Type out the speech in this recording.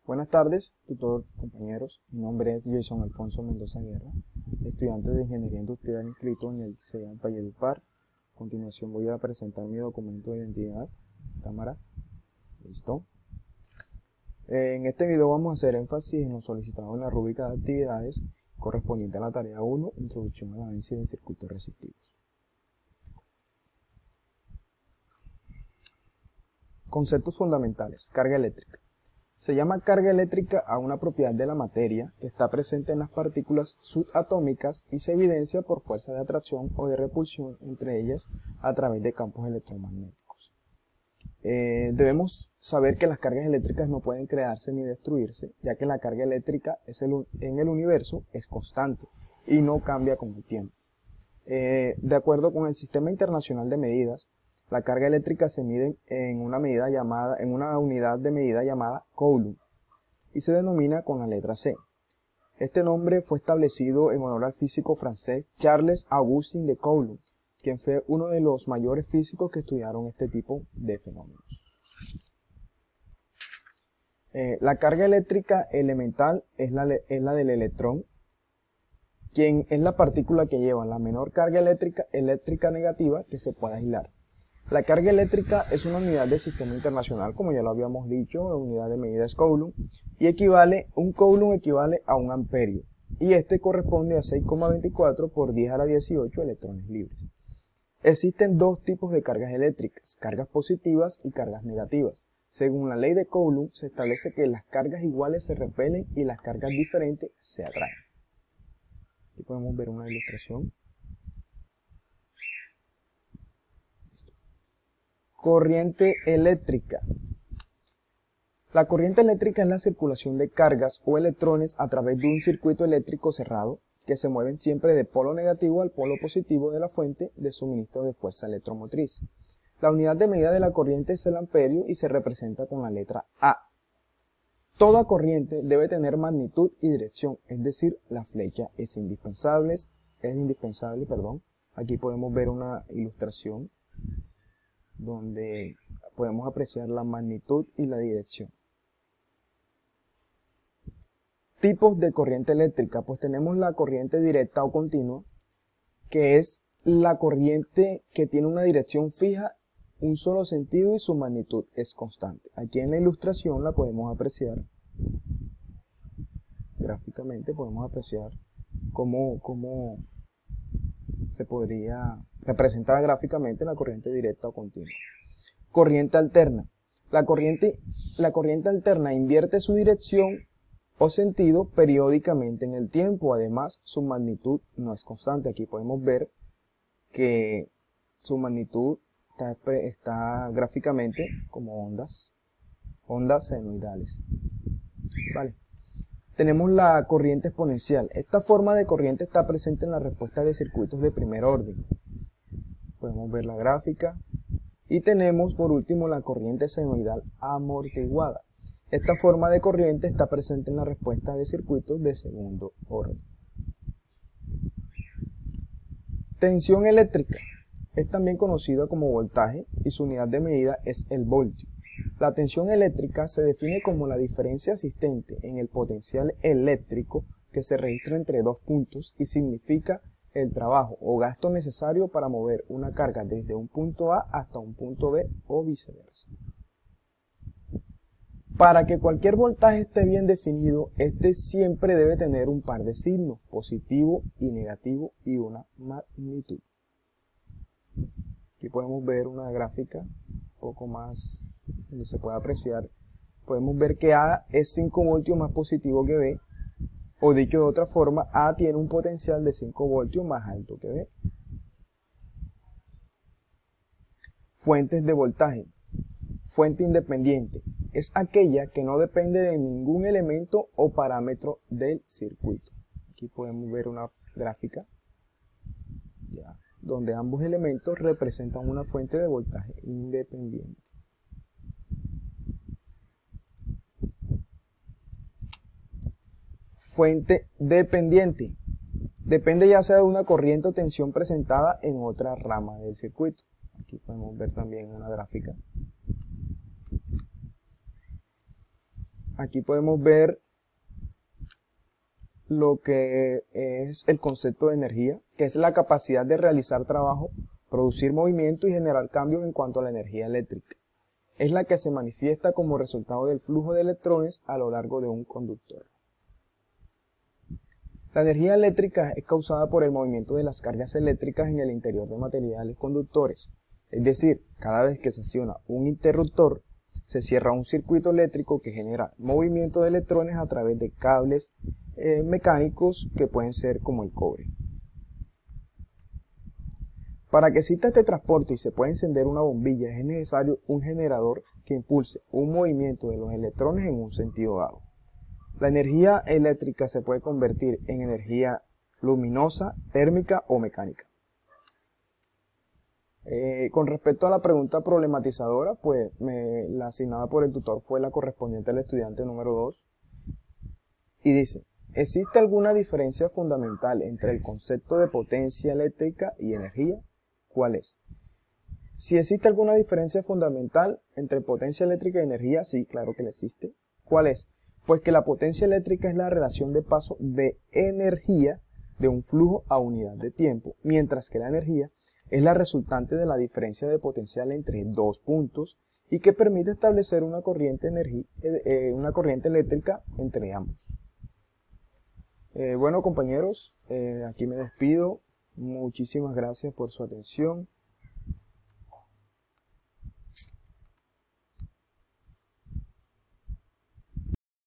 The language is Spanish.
Buenas tardes, tutor, compañeros. Mi nombre es Jason Alfonso Mendoza Guerra, estudiante de Ingeniería Industrial inscrito en el CEA Valledupar. A continuación voy a presentar mi documento de identidad. Cámara. Listo. En este video vamos a hacer énfasis en lo solicitado en la rúbrica de actividades correspondiente a la tarea 1, Introducción al análisis de circuitos resistivos. Conceptos fundamentales. Carga eléctrica. Se llama carga eléctrica a una propiedad de la materia que está presente en las partículas subatómicas y se evidencia por fuerza de atracción o de repulsión entre ellas a través de campos electromagnéticos. Debemos saber que las cargas eléctricas no pueden crearse ni destruirse, ya que la carga eléctrica en el universo es constante y no cambia con el tiempo. De acuerdo con el Sistema Internacional de Medidas, la carga eléctrica se mide en una unidad de medida llamada Coulomb y se denomina con la letra C. Este nombre fue establecido en honor al físico francés Charles Augustin de Coulomb, quien fue uno de los mayores físicos que estudiaron este tipo de fenómenos. La carga eléctrica elemental es la del electrón, quien es la partícula que lleva la menor carga eléctrica negativa que se pueda aislar. La carga eléctrica es una unidad del sistema internacional, como ya lo habíamos dicho, la unidad de medida es Coulomb, y un Coulomb equivale a un amperio, y este corresponde a 6,24 por 10 a la 18 electrones libres. Existen dos tipos de cargas eléctricas, cargas positivas y cargas negativas. Según la ley de Coulomb, se establece que las cargas iguales se repelen y las cargas diferentes se atraen. Aquí podemos ver una ilustración. Corriente eléctrica. La corriente eléctrica es la circulación de cargas o electrones a través de un circuito eléctrico cerrado que se mueven siempre de polo negativo al polo positivo de la fuente de suministro de fuerza electromotriz. La unidad de medida de la corriente es el amperio y se representa con la letra A. Toda corriente debe tener magnitud y dirección, es decir, la flecha es indispensable. Aquí podemos ver una ilustración donde podemos apreciar la magnitud y la dirección. Tipos de corriente eléctrica, pues tenemos la corriente directa o continua, que es la corriente que tiene una dirección fija, un solo sentido y su magnitud es constante. Aquí en la ilustración la podemos apreciar gráficamente, podemos apreciar cómo se podría representar gráficamente la corriente directa o continua. Corriente alterna. La corriente alterna invierte su dirección o sentido periódicamente en el tiempo. Además, su magnitud no es constante. Aquí podemos ver que su magnitud está gráficamente como ondas senoidales. Vale. Tenemos la corriente exponencial. Esta forma de corriente está presente en la respuesta de circuitos de primer orden. Podemos ver la gráfica. Y tenemos por último la corriente senoidal amortiguada. Esta forma de corriente está presente en la respuesta de circuitos de segundo orden. Tensión eléctrica. Es también conocida como voltaje y su unidad de medida es el voltio. La tensión eléctrica se define como la diferencia existente en el potencial eléctrico que se registra entre dos puntos y significa el trabajo o gasto necesario para mover una carga desde un punto A hasta un punto B o viceversa. Para que cualquier voltaje esté bien definido, este siempre debe tener un par de signos, positivo y negativo, y una magnitud. Aquí podemos ver una gráfica un poco más donde se puede apreciar. Podemos ver que A es 5 voltios más positivo que B, o dicho de otra forma, A tiene un potencial de 5 voltios más alto que B. Fuentes de voltaje. Fuente independiente. Es aquella que no depende de ningún elemento o parámetro del circuito. Aquí podemos ver una gráfica donde ambos elementos representan una fuente de voltaje independiente. Fuente dependiente. Depende ya sea de una corriente o tensión presentada en otra rama del circuito. Aquí podemos ver también una gráfica. aquí podemos ver lo que es el concepto de energía, que es la capacidad de realizar trabajo, producir movimiento y generar cambios en cuanto a la energía eléctrica. Es la que se manifiesta como resultado del flujo de electrones a lo largo de un conductor. La energía eléctrica es causada por el movimiento de las cargas eléctricas en el interior de materiales conductores. Es decir, cada vez que se acciona un interruptor, se cierra un circuito eléctrico que genera movimiento de electrones a través de cables mecánicos que pueden ser como el cobre. Para que exista este transporte y se pueda encender una bombilla, es necesario un generador que impulse un movimiento de los electrones en un sentido dado. La energía eléctrica se puede convertir en energía luminosa, térmica o mecánica. Con respecto a la pregunta problematizadora, pues la asignada por el tutor fue la correspondiente al estudiante número 2. Y dice, ¿existe alguna diferencia fundamental entre el concepto de potencia eléctrica y energía? ¿Cuál es? Si existe alguna diferencia fundamental entre potencia eléctrica y energía, sí, claro que la existe. ¿Cuál es? Pues que la potencia eléctrica es la relación de paso de energía de un flujo a unidad de tiempo, mientras que la energía es la resultante de la diferencia de potencial entre dos puntos y que permite establecer una corriente eléctrica entre ambos. Bueno, compañeros, aquí me despido. Muchísimas gracias por su atención.